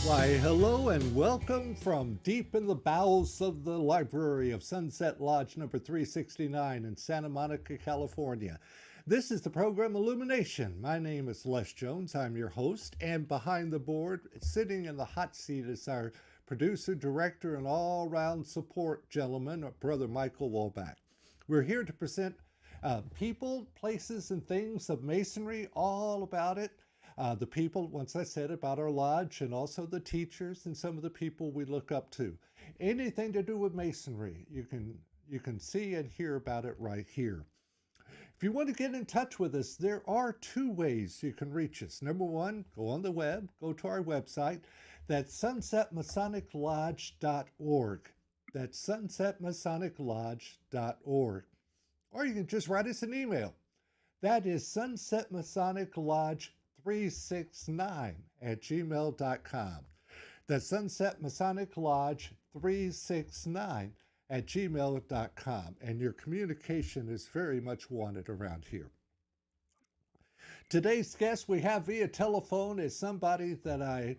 Why, hello and welcome from deep in the bowels of the library of Sunset Lodge number 369 in Santa Monica, California. This is the program Illumination. My name is Les Jones. I'm your host, and behind the board, sitting in the hot seat, is our producer, director, and all-round support gentleman, Brother Michael Wolbach. We're here to present people, places, and things of Masonry, all about it. The people, once I said, about our lodge, and also the teachers and some of the people we look up to. Anything to do with Masonry, you can see and hear about it right here. If you want to get in touch with us, there are two ways you can reach us. Number one, go on the web, go to our website. That's sunsetmasoniclodge.org. That's sunsetmasoniclodge.org. Or you can just write us an email. That is sunsetmasoniclodge369@gmail.com. That's sunsetmasoniclodge369@gmail.com. And your communication is very much wanted around here. Today's guest we have via telephone is somebody that I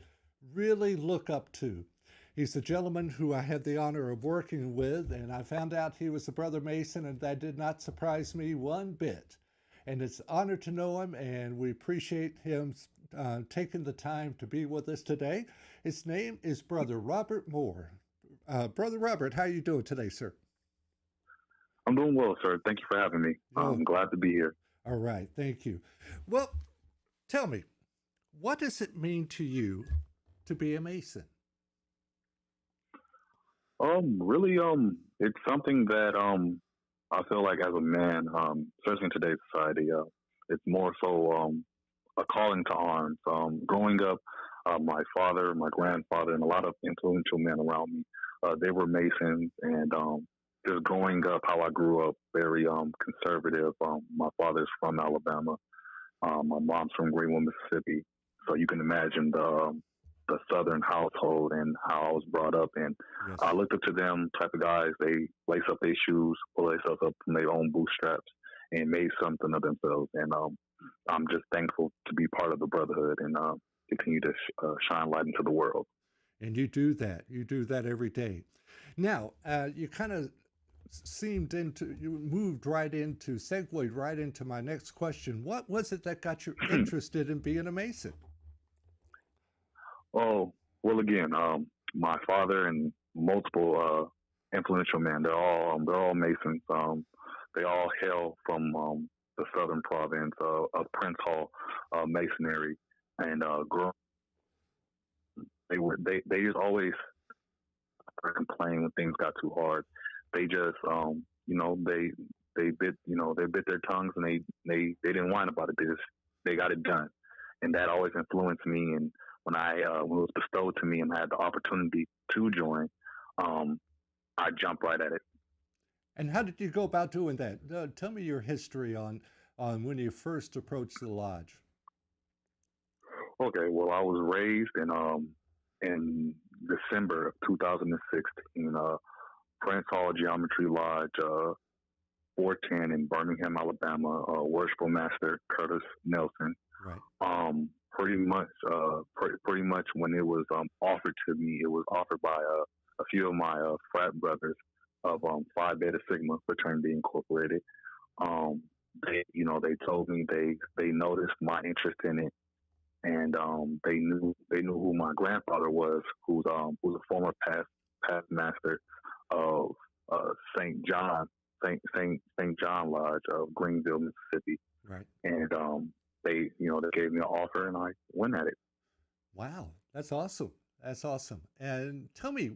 really look up to. He's a gentleman who I had the honor of working with, and I found out he was a Brother Mason, and that did not surprise me one bit. And it's an honor to know him, and we appreciate him taking the time to be with us today. His name is Brother Robert Moore. Brother Robert, how are you doing today, sir? I'm doing well, sir. Thank you for having me. I'm glad to be here. All right, thank you. Well, tell me, what does it mean to you to be a Mason? Really, it's something that I feel like as a man, especially in today's society, it's more so a calling to arms. Growing up, my father, my grandfather, and a lot of influential men around me, they were Masons, and just growing up, how I grew up, very conservative. My father's from Alabama. My mom's from Greenwood, Mississippi. So you can imagine the Southern household and how I was brought up. And yes, I looked up to them type of guys. They lace up their shoes, pull themselves up from their own bootstraps, and made something of themselves. And I'm just thankful to be part of the brotherhood and continue to shine light into the world. And you do that. You do that every day. Now, you kind of segued right into my next question. What was it that got you interested in being a Mason? Oh, well, again, my father and multiple influential men, they're all Masons. They all hail from the southern province of Prince Hall Masonry, and they just always complain when things got too hard. They just they bit their tongues, and they didn't whine about it. They got it done, and that always influenced me. And when it was bestowed to me and I had the opportunity to join, I jumped right at it. And how did you go about doing that? Tell me your history on when you first approached the lodge. Okay, well, I was raised in December of 2016, Prince Hall Geometry Lodge, 410 in Birmingham, Alabama. Worshipful Master Curtis Nelson. Right. Pretty much when it was offered to me, it was offered by a few of my frat brothers of Phi Beta Sigma Fraternity Incorporated. They told me they noticed my interest in it, and they knew who my grandfather was, who's a former past master of St. John Lodge of Greenville, Mississippi. Right. And they gave me an offer, and I went at it. Wow, that's awesome. That's awesome. And tell me,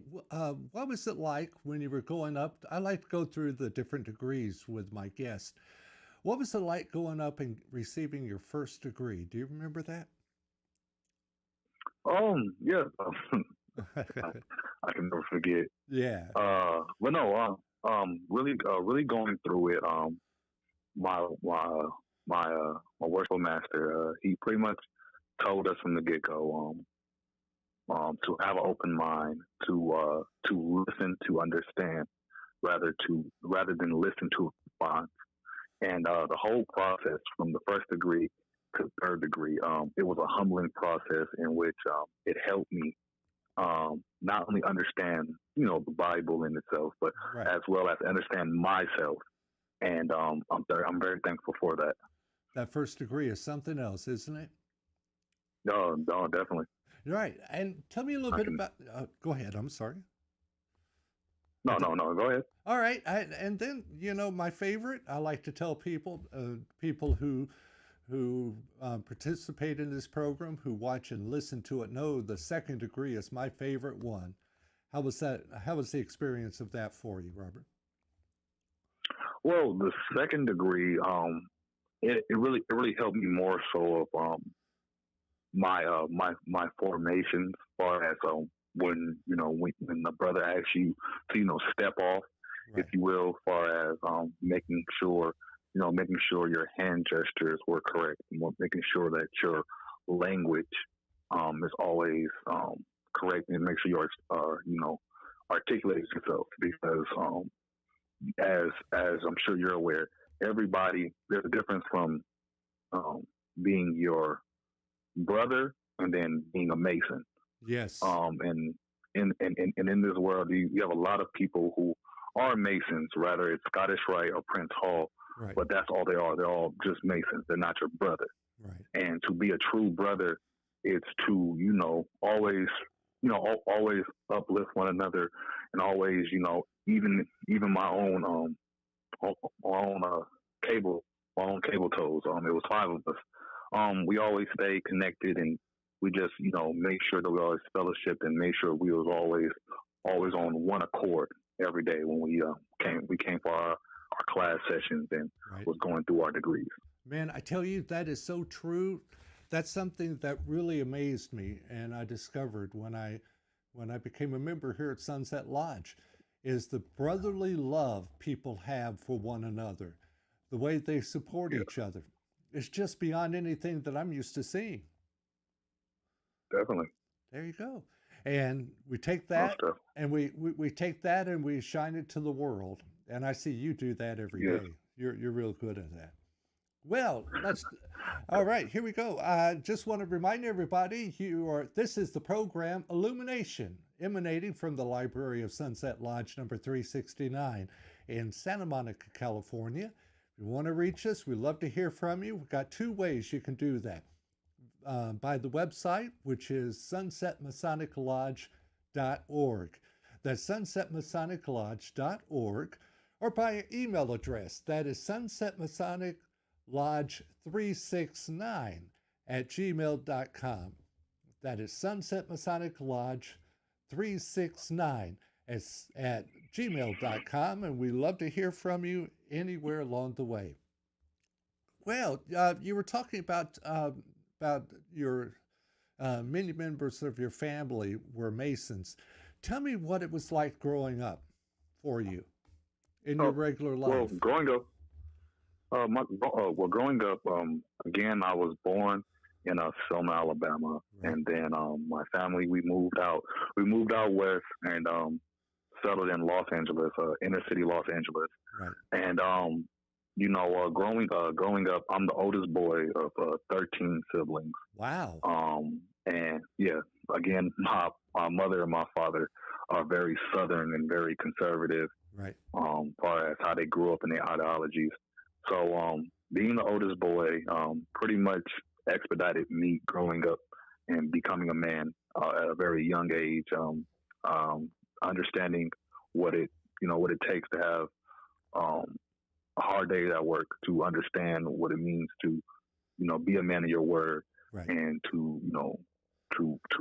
what was it like when you were going up? I like to go through the different degrees with my guests. What was it like going up and receiving your first degree? Do you remember that? Yeah. I can never forget. Yeah. But no, really going through it. My worshipful master, he pretty much told us from the get go, to have an open mind, to listen, to understand, rather than listen to response. And the whole process from the first degree to third degree, it was a humbling process in which it helped me not only understand, the Bible in itself, but Right. as well as understand myself. And I'm very thankful for that. That first degree is something else, isn't it? No, no, definitely. Right. And tell me a little I bit can. about, go ahead. I'm sorry. I No, did. no, no. Go ahead. All right. And then, my favorite, I like to tell people, people who participate in this program, who watch and listen to it, know the second degree is my favorite one. How was that? How was the experience of that for you, Robert? Well, the second degree, it really helped me more so of my formation as far as when when the brother asks you to step off, if Right. you will, as far as making sure your hand gestures were correct, making sure that your language is always correct, and make sure you are articulate yourself, because as I'm sure you're aware, everybody, there's a difference from um, being your brother and then being a Mason. Yes. And in this world, you have a lot of people who are Masons, rather it's Scottish Rite or Prince Hall, Right. but that's all they are. They're all just Masons. They're not your brother. Right. And to be a true brother, it's to always always uplift one another, and always even my own cable my own cable toes. It was five of us. We always stayed connected, and we just made sure that we always fellowship and made sure we was always on one accord every day when we came for our class sessions and Right. was going through our degrees. Man, I tell you, that is so true. That's something that really amazed me, and I discovered when I became a member here at Sunset Lodge, is the brotherly love people have for one another, the way they support Yeah, each other. It's just beyond anything that I'm used to seeing. definitely. There you go. And we take Most that stuff. and we take that and we shine it to the world. And I see you do that every Yes. day. You're real good at that. Well, let's. All right, here we go. I just want to remind everybody, this is the program Illumination, emanating from the library of Sunset Lodge number 369 in Santa Monica, California. If you want to reach us, we'd love to hear from you. We've got two ways you can do that. By the website, which is sunsetmasoniclodge.org. That's sunsetmasoniclodge.org, or by email address, that is sunsetmasoniclodge369@gmail.com. That is sunsetmasoniclodge369 at gmail.com, and we love to hear from you anywhere along the way. Well, you were talking about your many members of your family were Masons. Tell me what it was like growing up for you in your Oh, regular well, life. growing up, again, I was born in Selma, Alabama, Right, and then my family we moved out. We moved out west and settled in Los Angeles, inner city Los Angeles. right. And growing up, I'm the oldest boy of 13 siblings. Wow. And yeah, again, my mother and my father are very southern and very conservative, Right, far as how they grew up in their ideologies. So, being the oldest boy, pretty much expedited me growing up and becoming a man at a very young age. Understanding what it takes to have um, a hard day at work, to understand what it means to be a man of your word, right. and to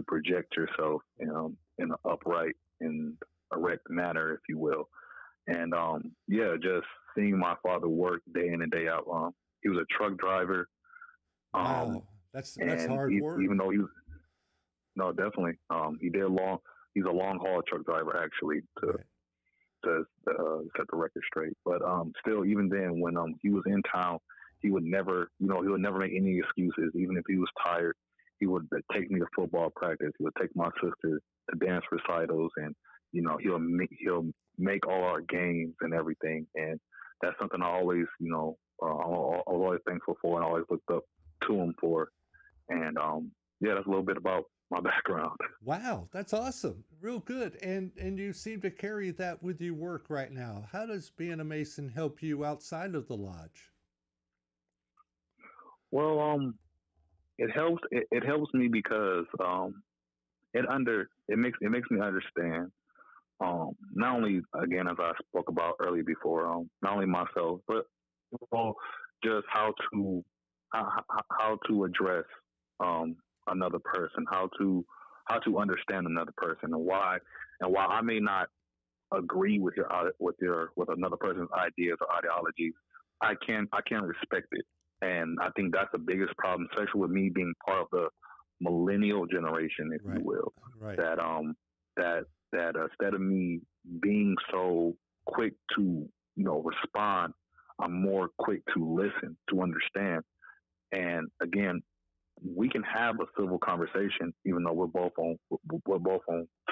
project yourself in an upright and erect manner, if you will. And yeah, just seeing my father work day in and day out. He was a truck driver, um, Wow. That's and hard even work. though he was no, definitely, he did long. He's a long haul truck driver, actually, to Right, set the record straight. But still, even then, when he was in town, he would never make any excuses. Even if he was tired, he would take me to football practice. He would take my sister to dance recitals, and he'll make all our games and everything. And that's something I always I was always thankful for, and always looked up to him for. And yeah, that's a little bit about my background. Wow, that's awesome. Real good. And you seem to carry that with your work right now. How does being a Mason help you outside of the lodge? Well, it helps me because it makes me understand not only, again, as I spoke about earlier before, not only myself but well, just how to address um, another person, how to understand another person, and why I may not agree with with another person's ideas or ideologies, I can respect it, and I think that's the biggest problem, especially with me being part of the millennial generation, if you Right. will, Right. that that instead of me being so quick to respond, I'm more quick to listen, to understand, and again, we can have a civil conversation, even though we're both on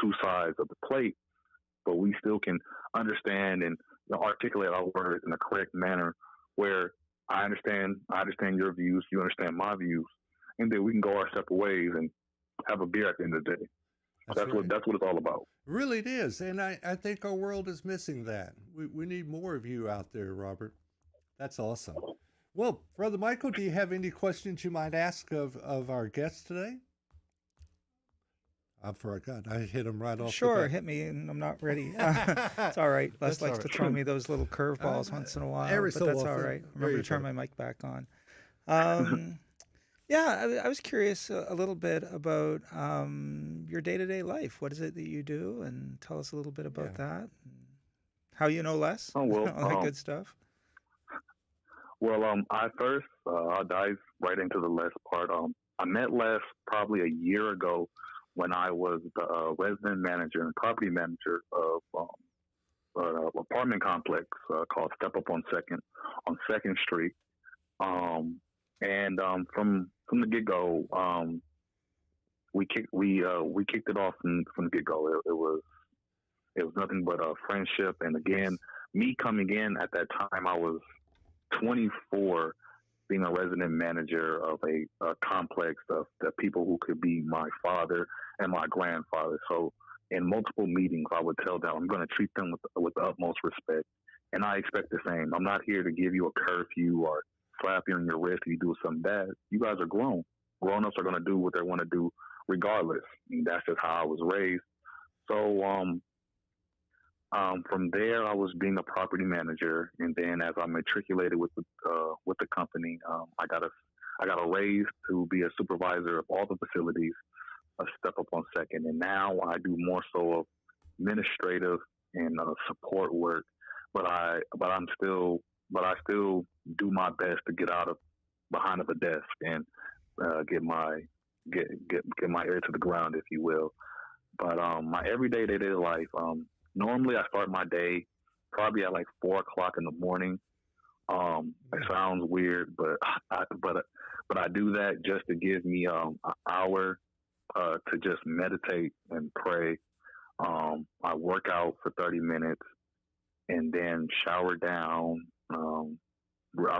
two sides of the plate, but we still can understand and articulate our words in a correct manner where I understand your views, you understand my views, and then we can go our separate ways and have a beer at the end of the day. That's right. That's what it's all about. Really it is. And I think our world is missing that. We need more of you out there, Robert. That's awesome. Well, Brother Michael, do you have any questions you might ask of our guest today? I forgot. I hit him right off the Sure, bat. hit me, and I'm not ready. It's all right. Les That's all likes to right. throw me those little curveballs once in a while, Every but so that's all often. right. There Remember you to turn go. my mic back on. Um, yeah, I was curious a little bit about your day-to-day life. What is it that you do? And tell us a little bit about Yeah. that. How you know Les, Oh well, all that good stuff. I first I'll dive right into the Les part. I met Les probably a year ago when I was the resident manager and property manager of an apartment complex called Step Up on Second Street. From the get go, we kicked it off from the get go. It was nothing but a friendship, and again, me coming in at that time, I was 24, being a resident manager of a complex of the people who could be my father and my grandfather. So in multiple meetings, I would tell them I'm going to treat them with the utmost respect, and I expect the same. I'm not here to give you a curfew or slap you on your wrist if you do something bad. You guys are grown. Grown-ups are going to do what they want to do regardless. I mean, that's just how I was raised. So from there, I was being a property manager, and then as I matriculated with the company, I got a raise to be a supervisor of all the facilities, a Step Up on Second, and now I do more so of administrative and support work. But I still do my best to get out of behind of a desk and get my ear to the ground, if you will. But my everyday day-to-day life, normally I start my day probably at like 4 o'clock in the morning. It sounds weird, but I do that just to give me an hour to just meditate and pray. I work out for 30 minutes and then shower down. I'm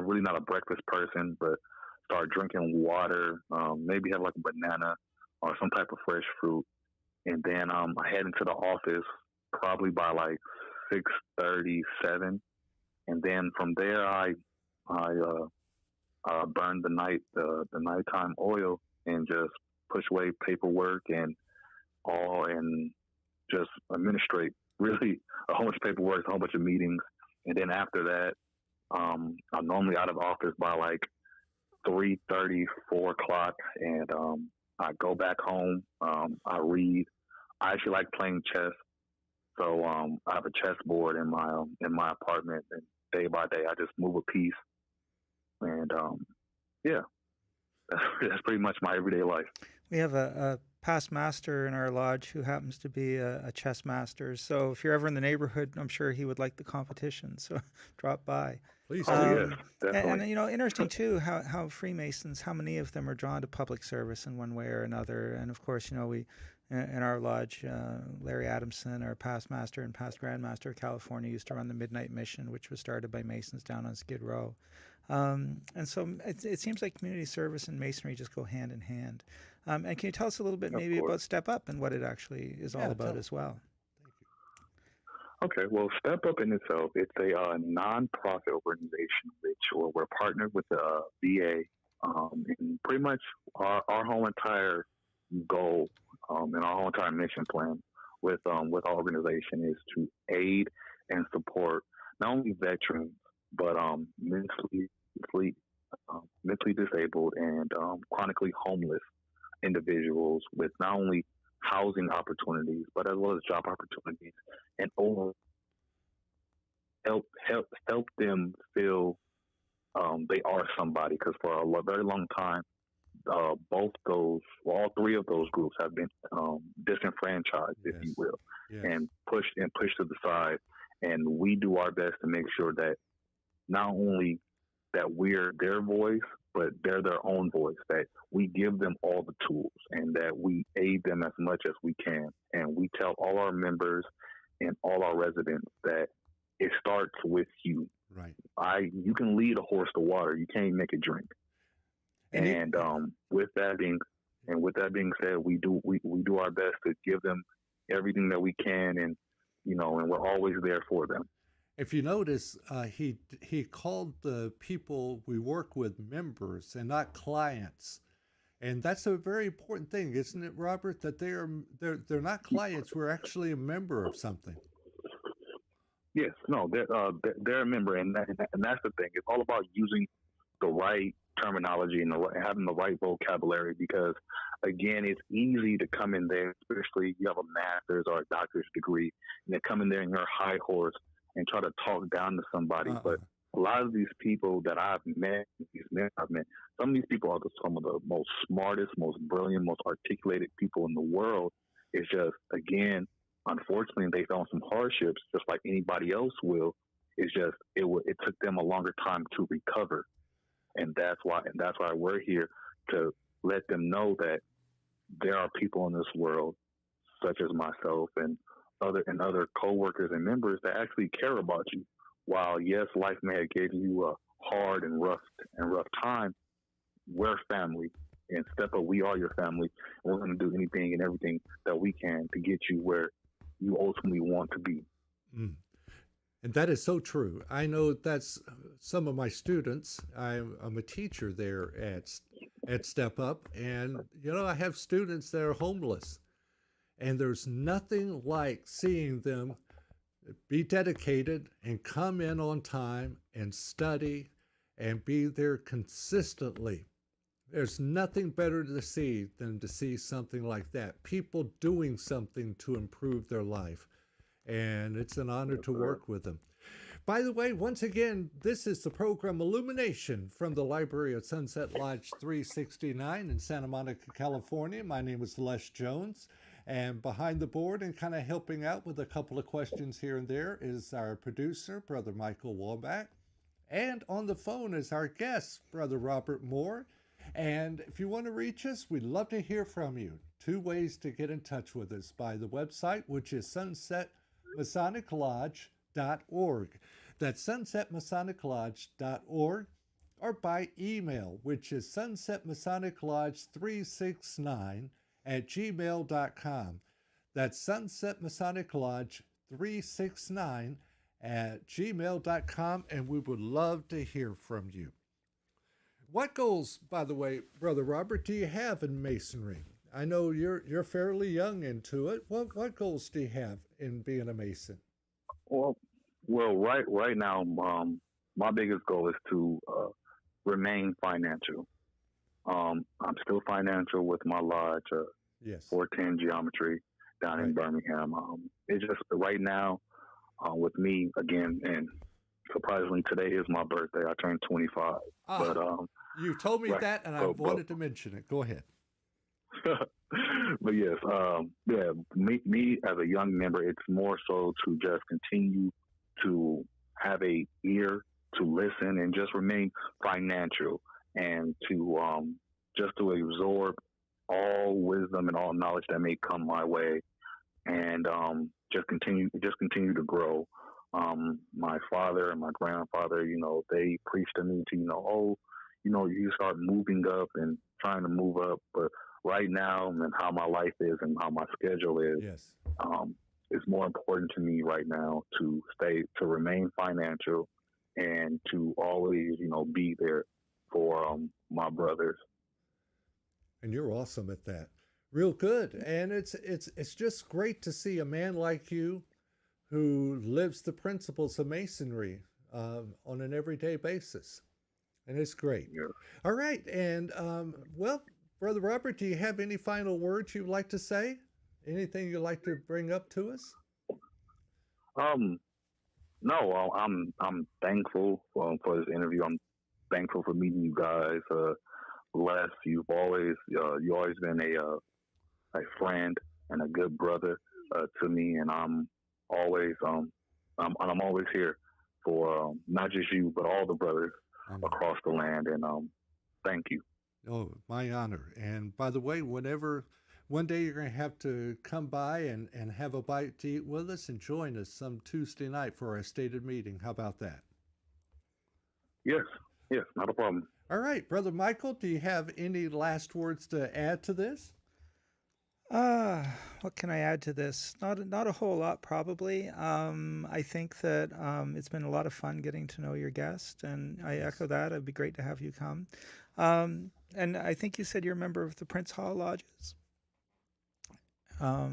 really not a breakfast person, but start drinking water. Maybe have like a banana or some type of fresh fruit, and then I head into the office probably by like 6:37, and then from there I burn the nighttime oil and just push away paperwork and just administrate really a whole bunch of paperwork, a whole bunch of meetings, and then after that, I'm normally out of office by like 3:30, 4 o'clock, and I go back home. I read. I actually like playing chess, so I have a chessboard in my apartment, and day by day I just move a piece, and yeah, that's pretty much my everyday life. We have a past master in our lodge who happens to be a chess master. So if you're ever in the neighborhood, I'm sure he would like the competition. So drop by. Please Oh do. yes, definitely. And you know, interesting too, how Freemasons, how many of them are drawn to public service in one way or another. And of course, you know, we in our lodge, Larry Adamson, our past master and past grandmaster of California, used to run the Midnight Mission, which was started by Masons down on Skid Row. And so it seems like community service and Masonry just go hand in hand. And can you tell us a little bit Of maybe course. about Step Up and what it actually is all about as well? Okay, well, Step Up in itself, it's a nonprofit organization we're partnered with the VA, and pretty much our whole entire goal and our whole entire mission plan with our organization is to aid and support not only veterans but mentally disabled and chronically homeless individuals with not only housing opportunities but as well as job opportunities and over help them feel they are somebody, because for a very long time all three of those groups have been disenfranchised, if you will, and pushed to the side. And we do our best to make sure that not only that we're their voice, but they're their own voice, that we give them all the tools and that we aid them as much as we can. And we tell all our members and all our residents that it starts with you. Right. You can lead a horse to water. You can't make it drink. And with that being said, we do our best to give them everything that we can, and and we're always there for them. If you notice, he called the people we work with members and not clients, and that's a very important thing, isn't it, Robert? That they're not clients. We're actually a member of something. Yes, no, they're a member, and that's the thing. It's all about using the right terminology and having the right vocabulary, because again, it's easy to come in there, especially if you have a master's or a doctor's degree, and to come in there in your high horse and try to talk down to somebody. But a lot of these people that I've met, some of these people are some of the most smartest, most brilliant, most articulated people in the world. It's just, again, unfortunately, they found some hardships, just like anybody else will. It's just it took them a longer time to recover, and that's why we're here to let them know that there are people in this world, such as myself and other coworkers and members, that actually care about you. While yes, life may have given you a hard and rough time, we're family. And Step Up, we are your family. And we're going to do anything and everything that we can to get you where you ultimately want to be. Mm. And that is so true. I know that's some of my students. I'm a teacher there at Step Up, and I have students that are homeless, and there's nothing like seeing them be dedicated and come in on time and study and be there consistently. There's nothing better to see than to see something like that. People doing something to improve their life. And it's an honor to work with them. By the way, once again, this is the program Illumination from the Library of Sunset Lodge 369 in Santa Monica, California. My name is Les Jones. And behind the board and kind of helping out with a couple of questions here and there is our producer, Brother Michael Walbach. And on the phone is our guest, Brother Robert Moore. And if you want to reach us, we'd love to hear from you. 2 ways to get in touch with us: by the website, which is sunsetmasoniclodge.org. That's sunsetmasoniclodge.org. Or by email, which is sunsetmasoniclodge369@gmail.com. That's sunsetmasoniclodge369@gmail.com, and we would love to hear from you. What goals, by the way, Brother Robert, do you have in Masonry? I know you're fairly young into it. What goals do you have in being a Mason? Well, right now, my biggest goal is to remain financial. I'm still financial with my lodge, Yes. 410 Geometry down in Birmingham. It's just right now with me again, and surprisingly, today is my birthday. I turned 25. But you told me that, and I wanted to mention it. Go ahead. But yes, me as a young member, it's more so to just continue to have a ear to listen and just remain financial, and to just to absorb all wisdom and all knowledge that may come my way, and just continue to grow. My father and my grandfather, they preached to me to, you start moving up and trying to move up. But right now and how my life is and how my schedule is, Yes. it's more important to me right now to remain financial and to always, be there for my brothers. And you're awesome at that. Real good. And it's just great to see a man like you who lives the principles of Masonry on an everyday basis. And it's great. Yeah. All right. And well, Brother Robert, do you have any final words you'd like to say? Anything you'd like to bring up to us? No, I'm thankful for this interview. I'm thankful for meeting you guys. Les, you've always been a friend and a good brother to me, and I'm always here for not just you but all the brothers across the land. And thank you. Oh, my honor. And by the way, one day you're going to have to come by and have a bite to eat with us and join us some Tuesday night for our stated meeting. How about that? Yes, not a problem. All right, Brother Michael, do you have any last words to add to this? What can I add to this? Not a whole lot, probably. I think that it's been a lot of fun getting to know your guest, and I echo that. It'd be great to have you come. And I think you said you're a member of the Prince Hall Lodges.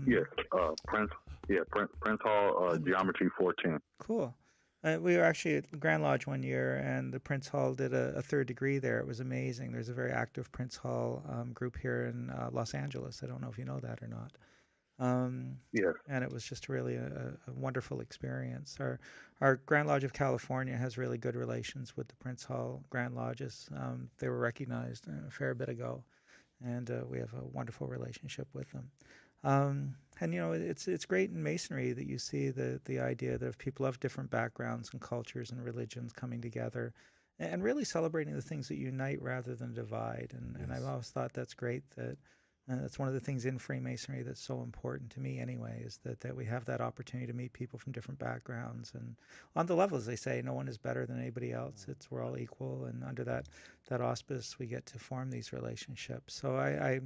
Yes, Prince Hall Geometry 410. Cool. We were actually at Grand Lodge one year, and the Prince Hall did a third degree there. It was amazing. There's a very active Prince Hall group here in Los Angeles. I don't know if you know that or not. Yes. And it was just really a wonderful experience. Our Grand Lodge of California has really good relations with the Prince Hall Grand Lodges. They were recognized a fair bit ago, and we have a wonderful relationship with them. And it's great in Masonry that you see the idea that if people of different backgrounds and cultures and religions coming together and really celebrating the things that unite rather than divide. And I've always thought that's great. That's one of the things in Freemasonry that's so important to me anyway, is that we have that opportunity to meet people from different backgrounds. And on the level, as they say, no one is better than anybody else. We're all equal. And under that auspice, we get to form these relationships. So I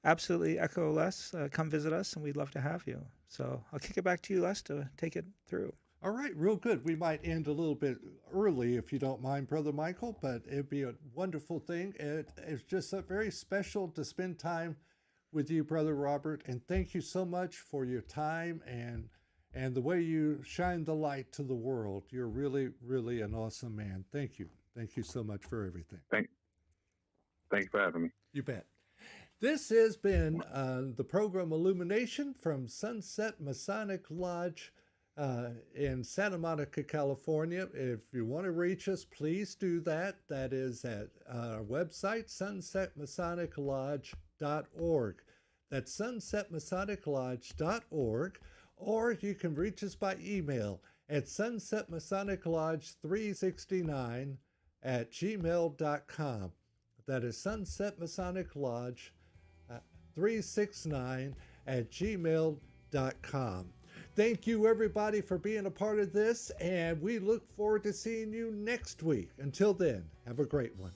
absolutely echo Les. Come visit us, and we'd love to have you. So I'll kick it back to you, Les, to take it through. All right, real good. We might end a little bit early if you don't mind, Brother Michael, but it'd be a wonderful thing. It's just very special to spend time with you, Brother Robert, and thank you so much for your time and the way you shine the light to the world. You're really, really an awesome man. Thank you. Thank you so much for everything. Thank you for having me. You bet. This has been the program Illumination from Sunset Masonic Lodge in Santa Monica, California. If you want to reach us, please do that. That is at our website, sunsetmasoniclodge.org. That's sunsetmasoniclodge.org. Or you can reach us by email at sunsetmasoniclodge369@gmail.com. That is sunsetmasoniclodge369@gmail.com. Thank you, everybody, for being a part of this, and we look forward to seeing you next week. Until then, have a great one.